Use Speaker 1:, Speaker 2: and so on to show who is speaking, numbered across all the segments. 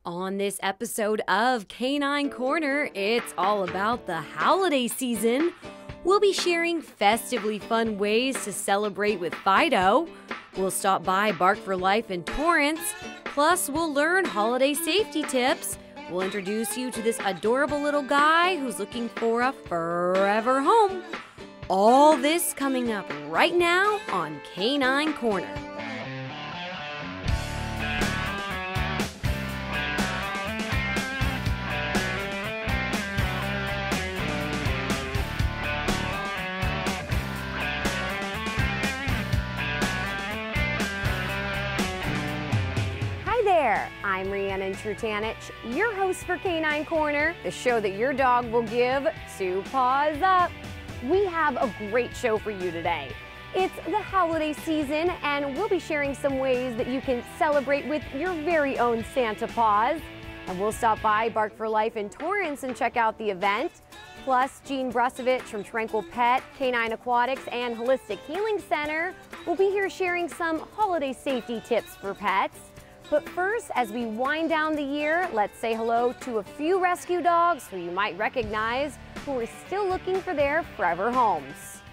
Speaker 1: On this episode of Canine Corner, it's all about the holiday season. We'll be sharing festively fun ways to celebrate with Fido. We'll stop by Bark for Life in Torrance. Plus, we'll learn holiday safety tips. We'll introduce you to this adorable little guy who's looking for a forever home. All this coming up right now on Canine Corner. I'm Rhiannon Trutanich, your host for Canine Corner, the show that your dog will give 2 paws up. We have a great show for you today. It's the holiday season, and we'll be sharing some ways that you can celebrate with your very own Santa Paws. And we'll stop by Bark for Life in Torrance and check out the event. Plus, Gene Brusovich from Tranquil Pet, Canine Aquatics, and Holistic Healing Center will be here sharing some holiday safety tips for pets. But first, as we wind down the year, let's say hello to a few rescue dogs who you might recognize who are still looking for their forever homes.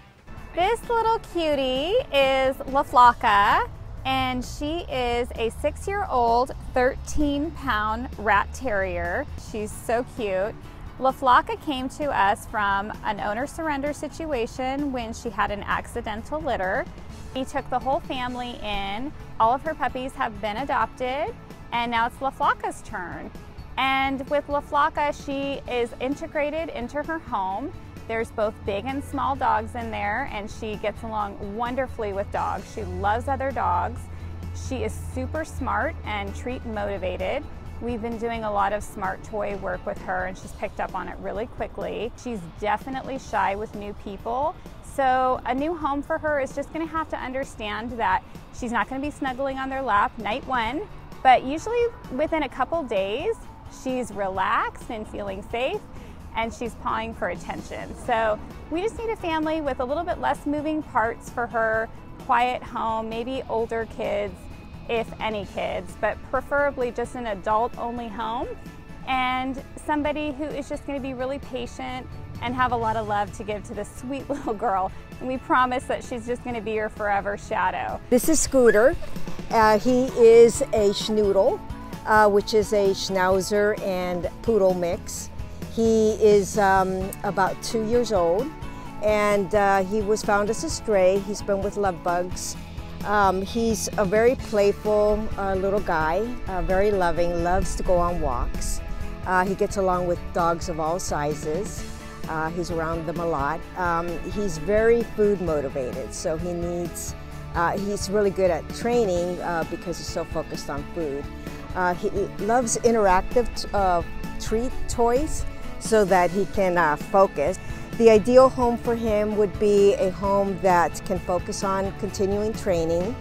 Speaker 2: This little cutie is La Flaca, and she is a 6-year-old, 13-pound rat terrier. She's so cute. La Flaca came to us from an owner surrender situation when she had an accidental litter. We took the whole family in. All of her puppies have been adopted, and now it's La Flaca's turn. And with La Flaca, she is integrated into her home. There's both big and small dogs in there, and she gets along wonderfully with dogs. She loves other dogs. She is super smart and treat motivated. We've been doing a lot of smart toy work with her, and she's picked up on it really quickly. She's definitely shy with new people. So a new home for her is just going to have to understand that she's not going to be snuggling on their lap night one, but usually within a couple days, she's relaxed and feeling safe, and she's pawing for attention. So we just need a family with a little bit less moving parts for her, quiet home, maybe older kids, if any kids, but preferably just an adult-only home, and somebody who is just going to be really patient and have a lot of love to give to this sweet little girl. And we promise that she's just going to be your forever shadow.
Speaker 3: This is Scooter. He is a Schnoodle, which is a Schnauzer and Poodle mix. He is about 2 years old, and he was found as a stray. He's been with Love Bugs. He's a very playful little guy, very loving, loves to go on walks. He gets along with dogs of all sizes. He's around them a lot. He's very food motivated, so he needs, he's really good at training because he's so focused on food. He loves interactive treat toys so that he can focus. The ideal home for him would be a home that can focus on continuing training.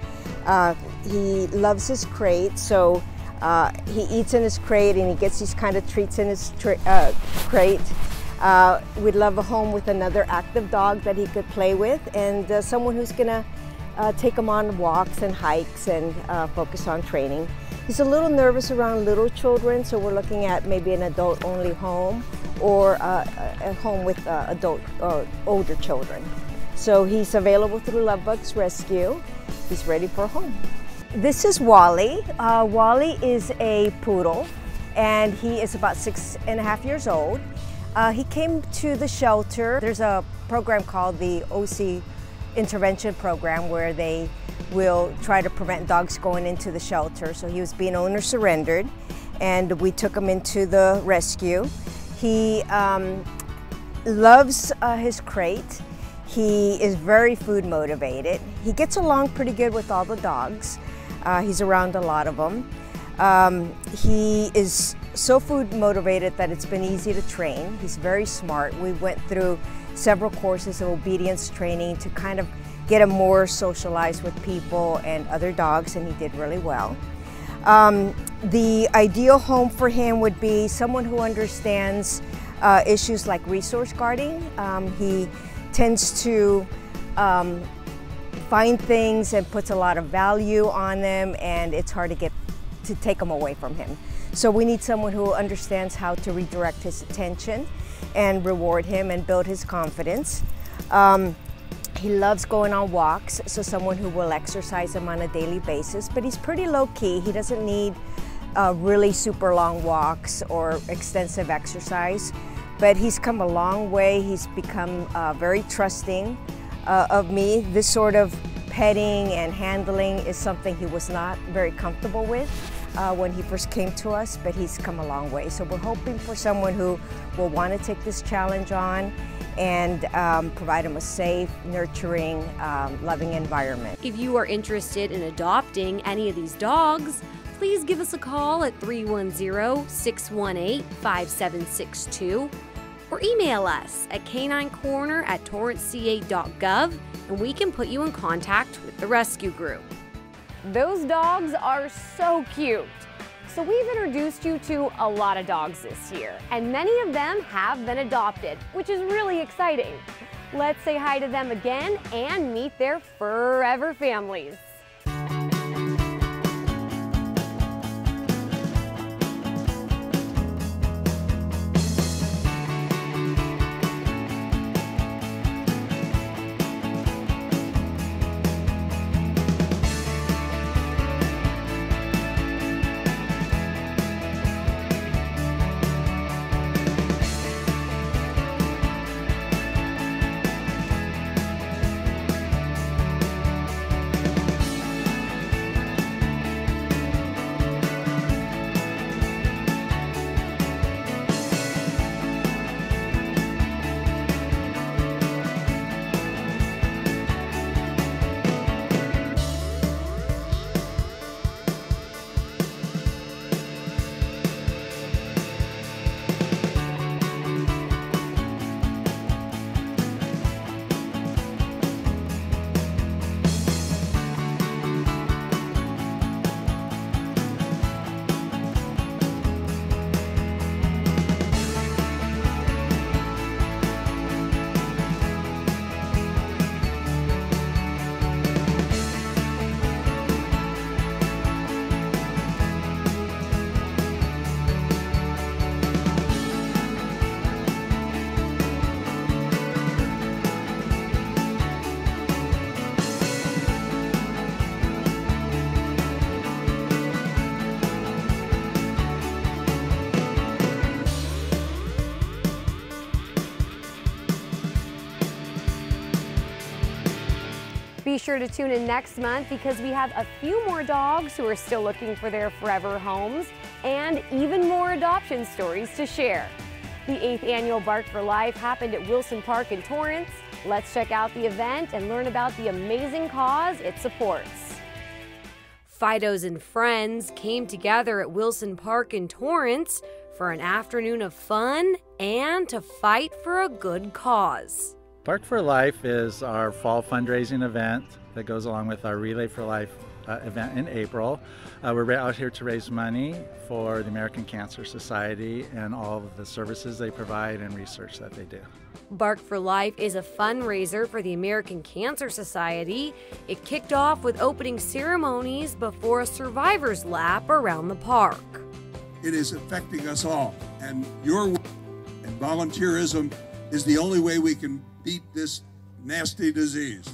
Speaker 3: He loves his crate, so he eats in his crate and he gets these kind of treats in his crate. We'd love a home with another active dog that he could play with, and someone who's gonna take him on walks and hikes and focus on training. He's a little nervous around little children, so we're looking at maybe an adult-only home or a home with older children. So he's available through Love Bugs Rescue. He's ready for a home. This is Wally. Wally is a poodle, and he is about 6.5 years old. He came to the shelter. There's a program called the OC Intervention Program where they will try to prevent dogs going into the shelter. So he was being owner surrendered, and we took him into the rescue. He loves his crate. He is very food motivated. He gets along pretty good with all the dogs. He's around a lot of them. He is so food motivated that it's been easy to train. He's very smart. We went through several courses of obedience training to kind of get him more socialized with people and other dogs, and he did really well. The ideal home for him would be someone who understands issues like resource guarding. He tends to find things and puts a lot of value on them, and it's hard to take them away from him. So we need someone who understands how to redirect his attention and reward him and build his confidence. He loves going on walks, so someone who will exercise him on a daily basis, but he's pretty low-key. He doesn't need really super long walks or extensive exercise, but he's come a long way. He's become very trusting of me. This sort of petting and handling is something he was not very comfortable with when he first came to us, but he's come a long way. So we're hoping for someone who will want to take this challenge on and provide him a safe, nurturing, loving environment.
Speaker 1: If you are interested in adopting any of these dogs, please give us a call at 310-618-5762 or email us at caninecorner@torranceca.gov and we can put you in contact with the rescue group. Those dogs are so cute. So we've introduced you to a lot of dogs this year, and many of them have been adopted, which is really exciting. Let's say hi to them again and meet their forever families. Be sure to tune in next month because we have a few more dogs who are still looking for their forever homes and even more adoption stories to share. The 8th annual Bark for Life happened at Wilson Park in Torrance. Let's check out the event and learn about the amazing cause it supports. Fidos and friends came together at Wilson Park in Torrance for an afternoon of fun and to fight for a good cause.
Speaker 4: Bark for Life is our fall fundraising event that goes along with our Relay for Life event in April. We're out here to raise money for the American Cancer Society and all of the services they provide and research that they do.
Speaker 1: Bark for Life is a fundraiser for the American Cancer Society. It kicked off with opening ceremonies before a survivor's lap around the park.
Speaker 5: It is affecting us all, and your work and volunteerism is the only way we can beat this nasty disease.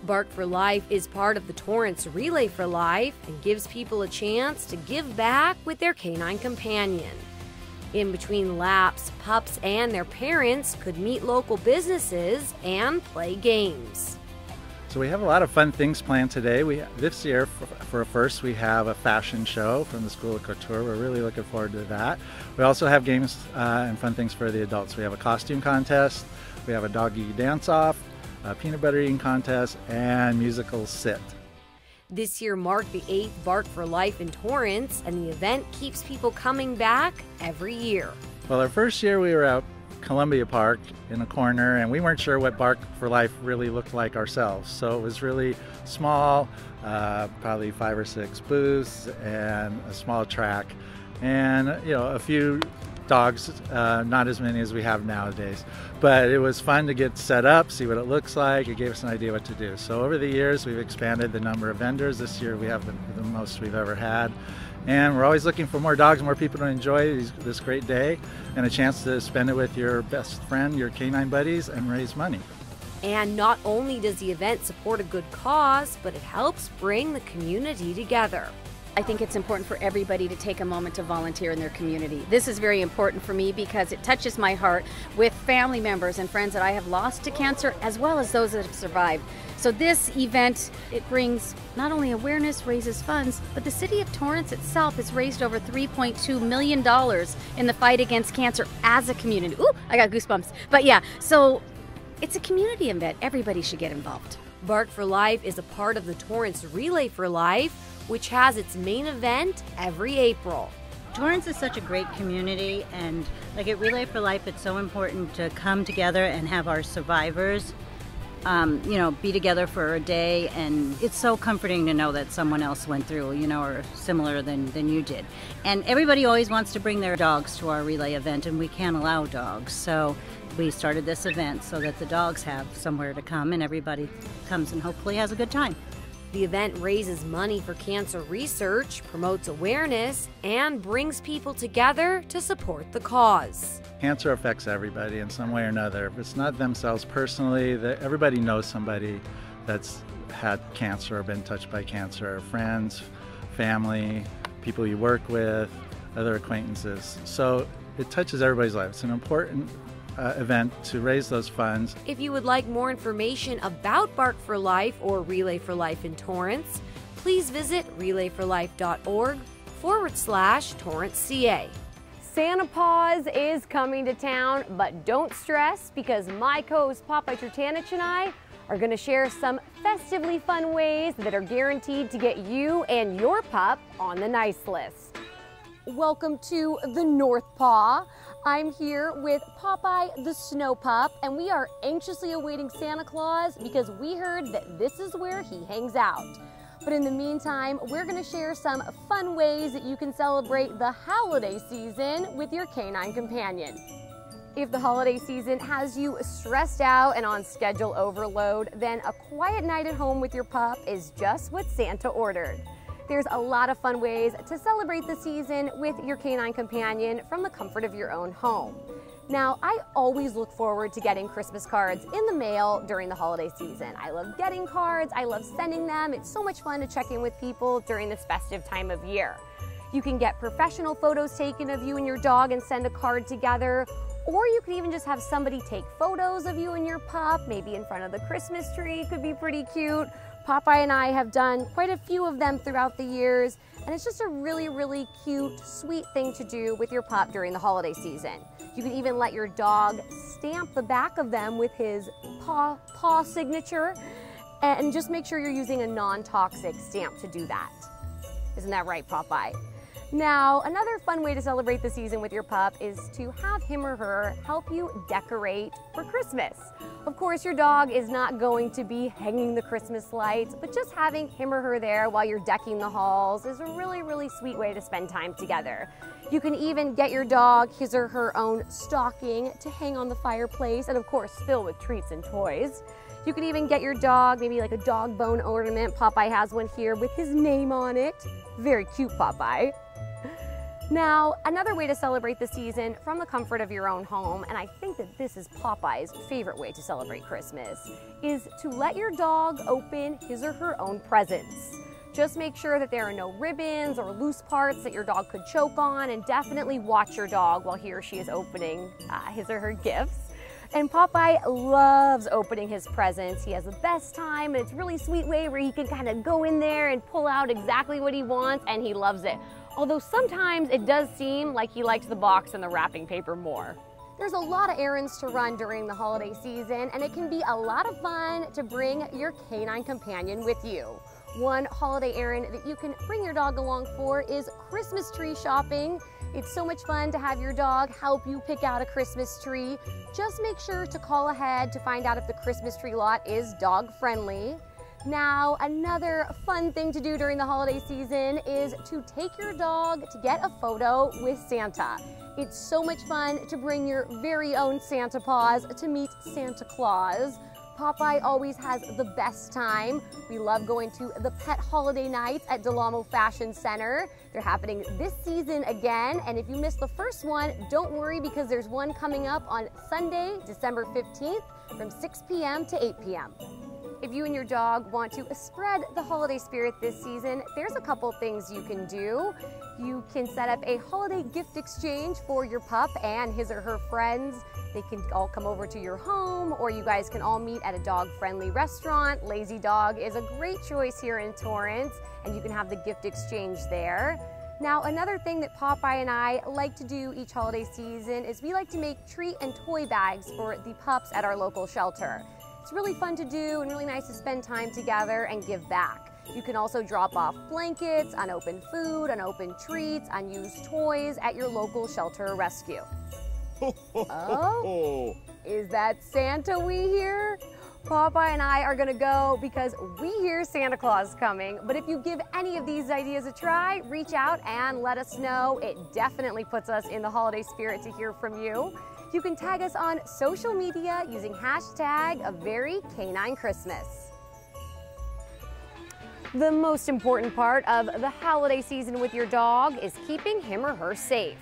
Speaker 1: Bark for Life is part of the Torrance Relay for Life and gives people a chance to give back with their canine companion. In between laps, pups and their parents could meet local businesses and play games.
Speaker 4: So we have a lot of fun things planned today. This year, for a first, we have a fashion show from the School of Couture. We're really looking forward to that. We also have games and fun things for the adults. We have a costume contest, we have a doggy dance-off, a peanut butter eating contest, and musical sit.
Speaker 1: This year marked the 8th Bark for Life in Torrance, and the event keeps people coming back every year.
Speaker 4: Well, our first year we were out Columbia Park in a corner, and we weren't sure what Bark for Life really looked like ourselves. So it was really small, probably 5 or 6 booths and a small track, and a few dogs, not as many as we have nowadays. But it was fun to get set up, see what it looks like. It gave us an idea what to do. So over the years, we've expanded the number of vendors. This year we have the most we've ever had. And we're always looking for more dogs, more people to enjoy this great day, and a chance to spend it with your best friend, your canine buddies, and raise money.
Speaker 1: And not only does the event support a good cause, but it helps bring the community together.
Speaker 6: I think it's important for everybody to take a moment to volunteer in their community. This is very important for me because it touches my heart with family members and friends that I have lost to cancer, as well as those that have survived. So this event, it brings not only awareness, raises funds, but the city of Torrance itself has raised over $3.2 million in the fight against cancer as a community. Ooh, I got goosebumps. But yeah, so it's a community event. Everybody should get involved.
Speaker 1: Bark for Life is a part of the Torrance Relay for Life, which has its main event every April.
Speaker 7: Torrance is such a great community, and like at Relay for Life, it's so important to come together and have our survivors be together for a day, and it's so comforting to know that someone else went through, or similar than you did. And everybody always wants to bring their dogs to our relay event, and we can't allow dogs. So we started this event so that the dogs have somewhere to come, and everybody comes and hopefully has a good time.
Speaker 1: The event raises money for cancer research, promotes awareness, and brings people together to support the cause.
Speaker 4: Cancer affects everybody in some way or another. If it's not themselves personally, everybody knows somebody that's had cancer or been touched by cancer. Friends, family, people you work with, other acquaintances. So it touches everybody's life. It's an important event to raise those funds.
Speaker 1: If you would like more information about Bark for Life or Relay for Life in Torrance, please visit relayforlife.org/TorranceCA. Santa Paws is coming to town, but don't stress because my co-host Popeye Trutanich and I are going to share some festively fun ways that are guaranteed to get you and your pup on the nice list. Welcome to the North Paw. I'm here with Popeye the Snow Pup, and we are anxiously awaiting Santa Claus because we heard that this is where he hangs out. But in the meantime, we're going to share some fun ways that you can celebrate the holiday season with your canine companion. If the holiday season has you stressed out and on schedule overload, then a quiet night at home with your pup is just what Santa ordered. There's a lot of fun ways to celebrate the season with your canine companion from the comfort of your own home. Now, I always look forward to getting Christmas cards in the mail during the holiday season. I love getting cards, I love sending them. It's so much fun to check in with people during this festive time of year. You can get professional photos taken of you and your dog and send a card together, or you could even just have somebody take photos of you and your pup, maybe in front of the Christmas tree, could be pretty cute. Popeye and I have done quite a few of them throughout the years, and it's just a really, really cute, sweet thing to do with your pup during the holiday season. You can even let your dog stamp the back of them with his paw signature, and just make sure you're using a non-toxic stamp to do that. Isn't that right, Popeye? Now, another fun way to celebrate the season with your pup is to have him or her help you decorate for Christmas. Of course, your dog is not going to be hanging the Christmas lights, but just having him or her there while you're decking the halls is a really, really sweet way to spend time together. You can even get your dog his or her own stocking to hang on the fireplace and, of course, fill with treats and toys. You can even get your dog maybe like a dog bone ornament. Popeye has one here with his name on it. Very cute, Popeye. Now, another way to celebrate the season from the comfort of your own home, and I think that this is Popeye's favorite way to celebrate Christmas, is to let your dog open his or her own presents. Just make sure that there are no ribbons or loose parts that your dog could choke on, and definitely watch your dog while he or she is opening his or her gifts. And Popeye loves opening his presents. He has the best time, and it's a really sweet way where he can kind of go in there and pull out exactly what he wants, and he loves it. Although sometimes it does seem like he likes the box and the wrapping paper more. There's a lot of errands to run during the holiday season, and it can be a lot of fun to bring your canine companion with you. One holiday errand that you can bring your dog along for is Christmas tree shopping. It's so much fun to have your dog help you pick out a Christmas tree. Just make sure to call ahead to find out if the Christmas tree lot is dog friendly. Now, another fun thing to do during the holiday season is to take your dog to get a photo with Santa. It's so much fun to bring your very own Santa Paws to meet Santa Claus. Popeye always has the best time. We love going to the Pet Holiday Nights at Del Amo Fashion Center. They're happening this season again, and if you missed the first one, don't worry because there's one coming up on Sunday, December 15th from 6 p.m. to 8 p.m. If you and your dog want to spread the holiday spirit this season, there's a couple things you can do. You can set up a holiday gift exchange for your pup and his or her friends. They can all come over to your home, or you guys can all meet at a dog-friendly restaurant. Lazy Dog is a great choice here in Torrance, and you can have the gift exchange there. Now, another thing that Popeye and I like to do each holiday season is we like to make treat and toy bags for the pups at our local shelter. It's really fun to do and really nice to spend time together and give back. You can also drop off blankets, unopened food, unopened treats, unused toys at your local shelter or rescue. Oh, is that Santa we hear? Popeye and I are gonna go because we hear Santa Claus coming. But if you give any of these ideas a try, reach out and let us know. It definitely puts us in the holiday spirit to hear from you. You can tag us on social media using hashtag #AveryCanineChristmas. The most important part of the holiday season with your dog is keeping him or her safe.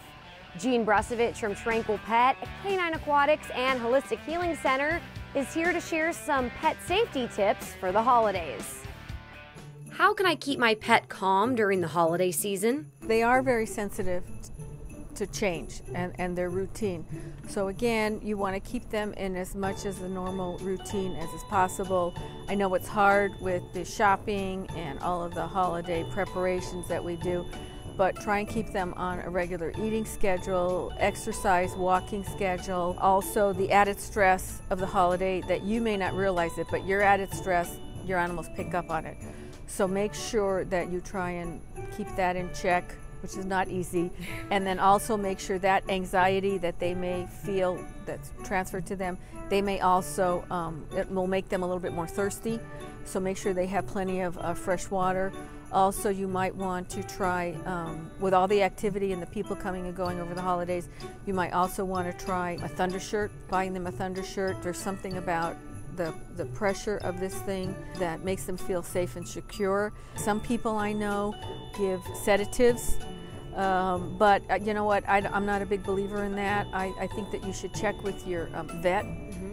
Speaker 1: Jean Brusovich from Tranquil Pet, Canine Aquatics, and Holistic Healing Center is here to share some pet safety tips for the holidays. How can I keep my pet calm during the holiday season?
Speaker 8: They are very sensitive to change and their routine. So again, you want to keep them in as much as the normal routine as is possible. I know it's hard with the shopping and all of the holiday preparations that we do, but try and keep them on a regular eating schedule, exercise, walking schedule. Also the added stress of the holiday that you may not realize it, but your added stress, your animals pick up on it. So make sure that you try and keep that in check, which is not easy. And then also make sure that anxiety that they may feel that's transferred to them, they may also, it will make them a little bit more thirsty. So make sure they have plenty of fresh water. Also, you might want to try, with all the activity and the people coming and going over the holidays, you might also want to try a thunder shirt, buying them a thunder shirt. There's something about the pressure of this thing that makes them feel safe and secure. Some people I know give sedatives, but you know what, I'm not a big believer in that. I think that you should check with your vet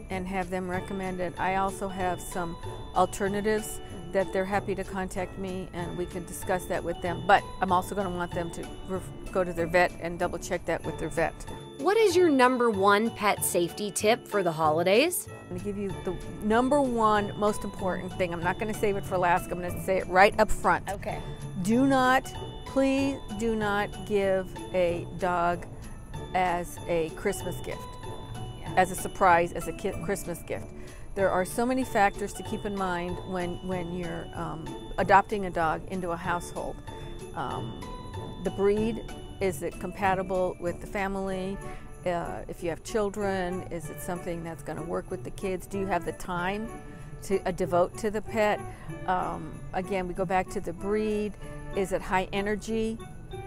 Speaker 8: and have them recommend it. I also have some alternatives that they're happy to contact me and we can discuss that with them. But I'm also going to want them to go to their vet and double check that with their vet.
Speaker 1: What is your #1 pet safety tip for the holidays?
Speaker 8: I'm going to give you the #1 most important thing. I'm not going to save it for last. I'm going to say it right up front.
Speaker 1: Okay.
Speaker 8: Please do not give a dog as a Christmas gift, as a surprise, as a Christmas gift. There are so many factors to keep in mind when you're adopting a dog into a household. The breed, is it compatible with the family? If you have children, is it something that's going to work with the kids? Do you have the time to devote to the pet? Again, we go back to the breed. Is it high energy?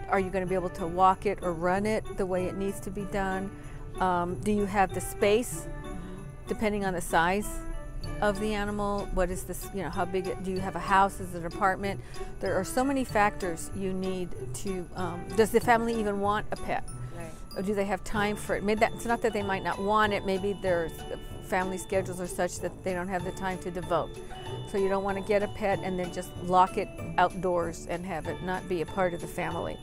Speaker 8: Are you going to be able to walk it or run it the way it needs to be done? Do you have the space? Depending on the size of the animal, what is this, how big, do you have a house, is it an apartment? There are so many factors you need to, does the family even want a pet? Right. Or do they have time for it? Maybe it's not that they might not want it, maybe their family schedules are such that they don't have the time to devote. So you don't want to get a pet and then just lock it outdoors and have it not be a part of the family.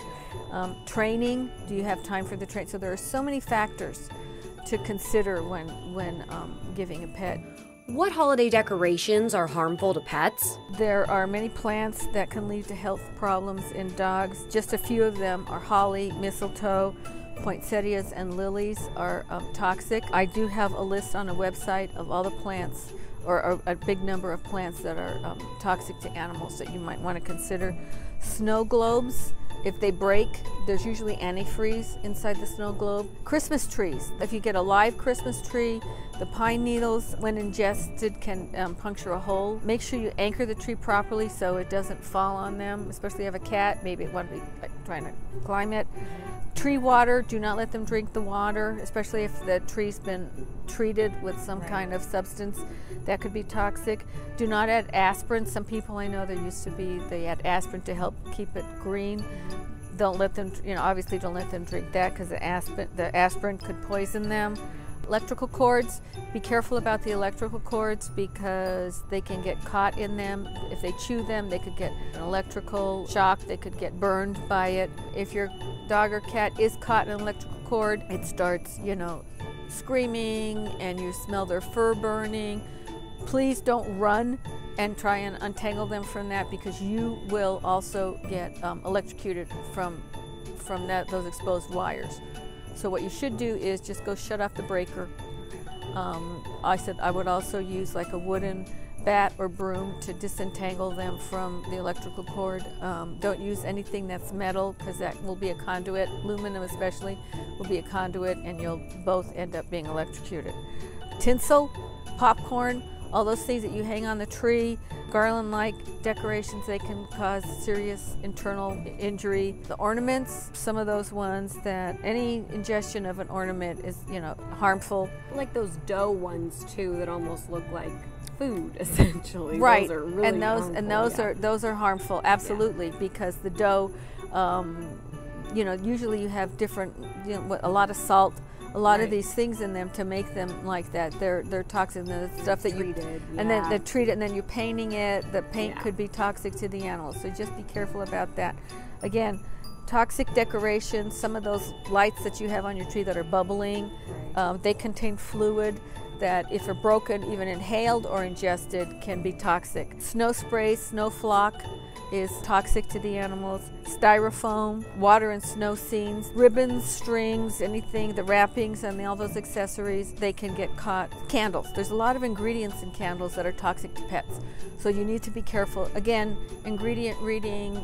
Speaker 8: Training, do you have time for the training? So there are so many factors to consider when giving a pet.
Speaker 1: What holiday decorations are harmful to pets?
Speaker 8: There are many plants that can lead to health problems in dogs. Just a few of them are holly, mistletoe, poinsettias, and lilies are toxic. I do have a list on a website of all the plants, or a big number of plants that are toxic to animals that you might want to consider. Snow globes, if they break, there's usually antifreeze inside the snow globe. Christmas trees, if you get a live Christmas tree, the pine needles, when ingested, can puncture a hole. Make sure you anchor the tree properly so it doesn't fall on them, especially if you have a cat. Maybe it want to be trying to climb it. Tree water, do not let them drink the water, especially if the tree's been treated with some kind of substance that could be toxic. Do not add aspirin. Some people I know they add aspirin to help keep it green. Don't let them, obviously don't let them drink that because the aspirin could poison them. Electrical cords, be careful about the electrical cords because they can get caught in them. If they chew them, they could get an electrical shock, they could get burned by it. If your dog or cat is caught in an electrical cord, it starts, screaming and you smell their fur burning. Please don't run and try and untangle them from that because you will also get electrocuted from those exposed wires. So what you should do is just go shut off the breaker. I would also use like a wooden bat or broom to disentangle them from the electrical cord. Don't use anything that's metal because that will be a conduit. Aluminum especially will be a conduit and you'll both end up being electrocuted. Tinsel, popcorn, all those things that you hang on the tree, garland-like decorations, they can cause serious internal injury. The ornaments, some of those ones that any ingestion of an ornament is, harmful.
Speaker 1: Like those dough ones too that almost look like food essentially.
Speaker 8: Right.
Speaker 1: Those are really harmful,
Speaker 8: those are harmful, absolutely, because the dough, usually you have different, a lot of salt, a lot of these things in them to make them like that. They're toxic. The stuff that and then they treat it, and then you're painting it. The paint could be toxic to the animals. So just be careful about that. Again, toxic decorations. Some of those lights that you have on your tree that are bubbling, they contain fluid that, if they're broken, even inhaled or ingested, can be toxic. Snow spray, snow flock is toxic to the animals. Styrofoam, water and snow scenes, ribbons, strings, anything, the wrappings and all those accessories, they can get caught. Candles, there's a lot of ingredients in candles that are toxic to pets. So you need to be careful. Again, ingredient reading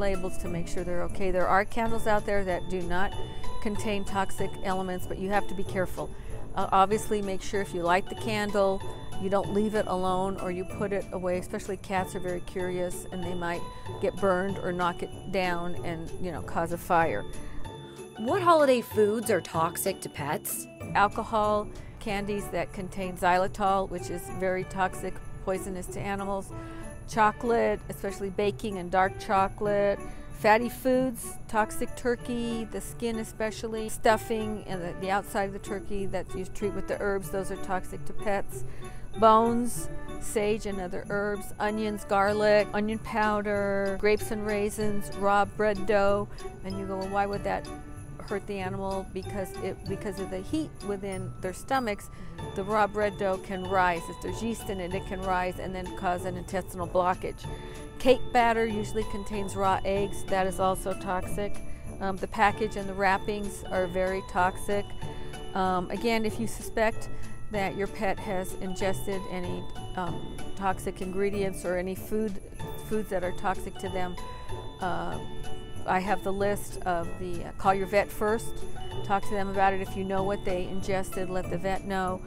Speaker 8: labels to make sure they're okay. There are candles out there that do not contain toxic elements, but you have to be careful. Obviously, make sure if you light the candle, you don't leave it alone or you put it away. Especially cats are very curious and they might get burned or knock it down and cause a fire.
Speaker 1: What holiday foods are toxic to pets?
Speaker 8: Alcohol, candies that contain xylitol, which is very toxic, poisonous to animals. Chocolate, especially baking and dark chocolate. Fatty foods, toxic turkey, the skin especially, stuffing and the outside of the turkey that you treat with the herbs, those are toxic to pets. Bones, sage and other herbs, onions, garlic, onion powder, grapes and raisins, raw bread dough. And you go, well, why would that hurt the animal? Because of the heat within their stomachs, the raw bread dough can rise. If there's yeast in it, it can rise and then cause an intestinal blockage. Cake batter usually contains raw eggs. That is also toxic. The package and the wrappings are very toxic. Again, if you suspect that your pet has ingested any toxic ingredients or any foods that are toxic to them, I have the list of the call your vet first. Talk to them about it. If you know what they ingested, let the vet know.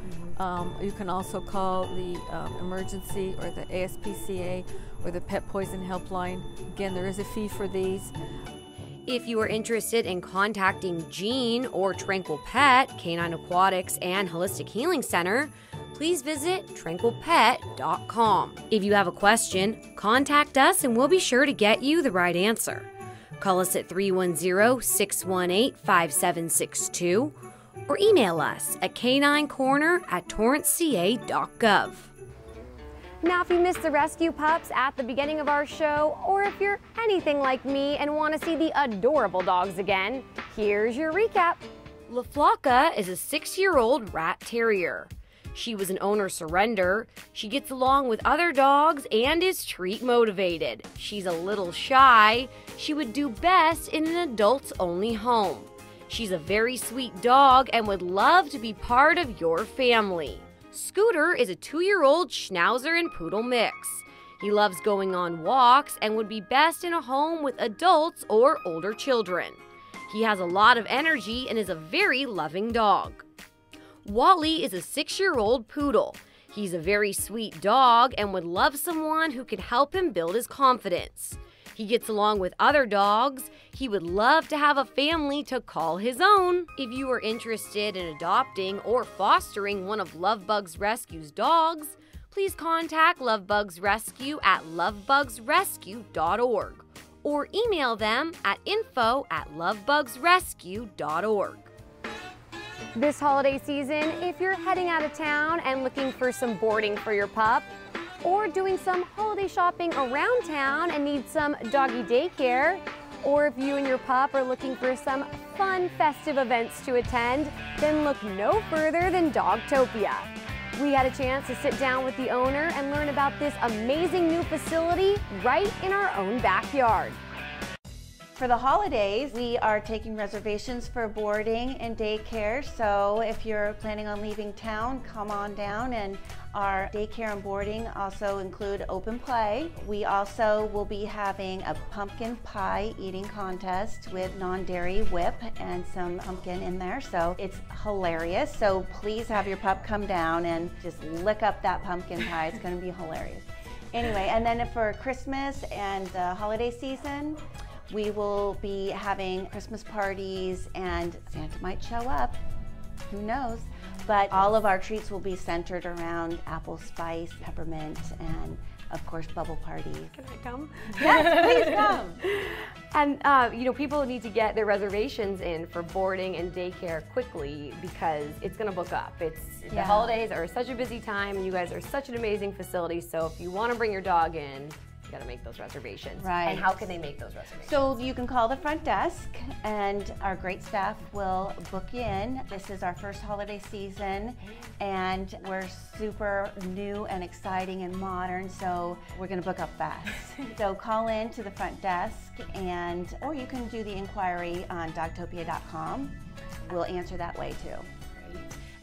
Speaker 8: You can also call the emergency or the ASPCA or the pet poison helpline. Again, there is a fee for these.
Speaker 1: If you are interested in contacting Jean or Tranquil Pet, Canine Aquatics and Holistic Healing Center, please visit tranquilpet.com. If you have a question, contact us and we'll be sure to get you the right answer. Call us at 310-618-5762 or email us at caninecorner@torranceca.gov. Now, if you missed the rescue pups at the beginning of our show, or if you're anything like me and want to see the adorable dogs again, here's your recap. La Flaca is a 6-year-old rat terrier. She was an owner surrender. She gets along with other dogs and is treat motivated. She's a little shy. She would do best in an adults-only home. She's a very sweet dog and would love to be part of your family. Scooter is a 2-year-old Schnauzer and Poodle mix. He loves going on walks and would be best in a home with adults or older children. He has a lot of energy and is a very loving dog. Wally is a 6-year-old Poodle. He's a very sweet dog and would love someone who can help him build his confidence. He gets along with other dogs. He would love to have a family to call his own. If you are interested in adopting or fostering one of Lovebugs Rescue's dogs, please contact Lovebugs Rescue at lovebugsrescue.org or email them at info@lovebugsrescue.org. This holiday season, if you're heading out of town and looking for some boarding for your pup, or doing some holiday shopping around town and need some doggy daycare, or if you and your pup are looking for some fun festive events to attend, then look no further than Dogtopia. We had a chance to sit down with the owner and learn about this amazing new facility right in our own backyard.
Speaker 9: For the holidays, we are taking reservations for boarding and daycare, so if you're planning on leaving town, come on down. And our daycare and boarding also include open play. We also will be having a pumpkin pie eating contest with non-dairy whip and some pumpkin in there, so it's hilarious. So please have your pup come down and just lick up that pumpkin pie. It's going to be hilarious. Anyway, and then for Christmas and the holiday season, we will be having Christmas parties, and Santa might show up, who knows? But all of our treats will be centered around apple spice, peppermint, and of course bubble parties.
Speaker 1: Can I come?
Speaker 9: Yes, please come.
Speaker 1: And you know, people need to get their reservations in for boarding and daycare quickly because it's going to book up. The holidays are such a busy time, and you guys are such an amazing facility. So if you want to bring your dog in, got to make those reservations.
Speaker 9: Right.
Speaker 1: And how can they make those reservations?
Speaker 9: So you can call the front desk and our great staff will book you in. This is our first holiday season and we're super new and exciting and modern, so we're going to book up fast. So call in to the front desk, or you can do the inquiry on dogtopia.com. We'll answer that way too.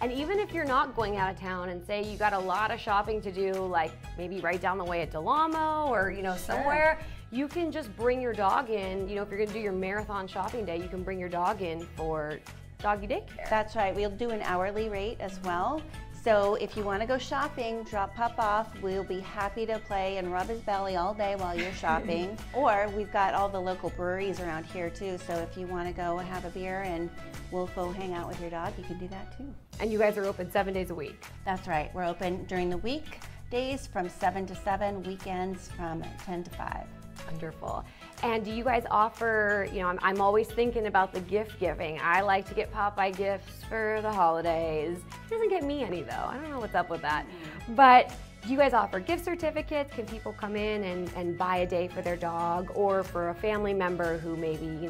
Speaker 1: And even if you're not going out of town and say you got a lot of shopping to do, like maybe right down the way at Del Amo or somewhere, you can just bring your dog in. You know, if you're gonna do your marathon shopping day, you can bring your dog in for doggy daycare.
Speaker 9: That's right, we'll do an hourly rate as well. So if you want to go shopping, drop pup off, we'll be happy to play and rub his belly all day while you're shopping. Or we've got all the local breweries around here too, so if you want to go and have a beer and we'll go hang out with your dog, you can do that too.
Speaker 1: And you guys are open 7 days a week?
Speaker 9: That's right, we're open during the weekdays from 7 to 7, weekends from 10 to 5.
Speaker 1: Wonderful. And do you guys offer, I'm always thinking about the gift giving. I like to get Popeye gifts for the holidays. He doesn't get me any though. I don't know what's up with that. But do you guys offer gift certificates? Can people come in and buy a day for their dog, or for a family member who maybe,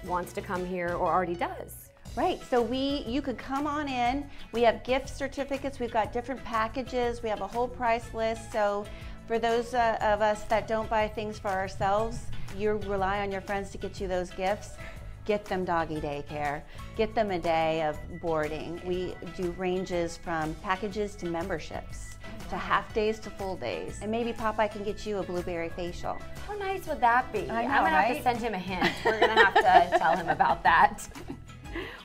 Speaker 1: wants to come here or already does?
Speaker 9: Right, so you could come on in. We have gift certificates, we've got different packages, we have a whole price list. So for those of us that don't buy things for ourselves, you rely on your friends to get you those gifts. Get them doggy daycare, get them a day of boarding. We do ranges from packages to memberships, to half days to full days. And maybe Popeye can get you a blueberry facial.
Speaker 1: How nice would that be?
Speaker 9: I know,
Speaker 1: I'm gonna have to send him a hint. We're gonna have to tell him about that.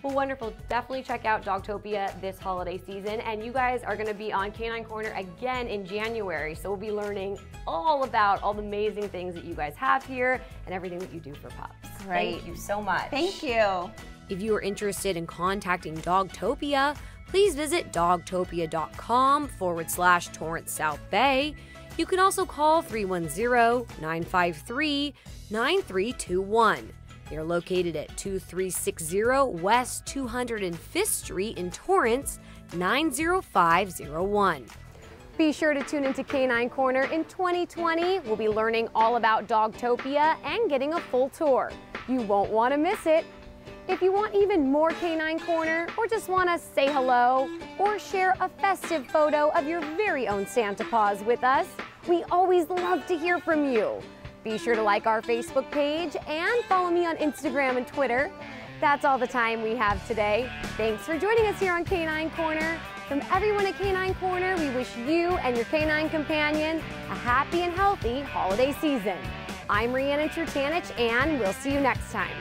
Speaker 1: Well, wonderful. Definitely check out Dogtopia this holiday season. And you guys are going to be on Canine Corner again in January. So we'll be learning all about all the amazing things that you guys have here and everything that you do for pups.
Speaker 9: Great.
Speaker 1: Thank you so much.
Speaker 9: Thank you.
Speaker 1: If you are interested in contacting Dogtopia, please visit dogtopia.com/Torrance South Bay. You can also call 310-953-9321. They're located at 2360 West 205th Street in Torrance, 90501. Be sure to tune into Canine Corner in 2020. We'll be learning all about Dogtopia and getting a full tour. You won't want to miss it. If you want even more Canine Corner, or just want to say hello, or share a festive photo of your very own Santa Paws with us, we always love to hear from you. Be sure to like our Facebook page and follow me on Instagram and Twitter. That's all the time we have today. Thanks for joining us here on Canine Corner. From everyone at Canine Corner, we wish you and your canine companion a happy and healthy holiday season. I'm Rhiannon Trutanich, and we'll see you next time.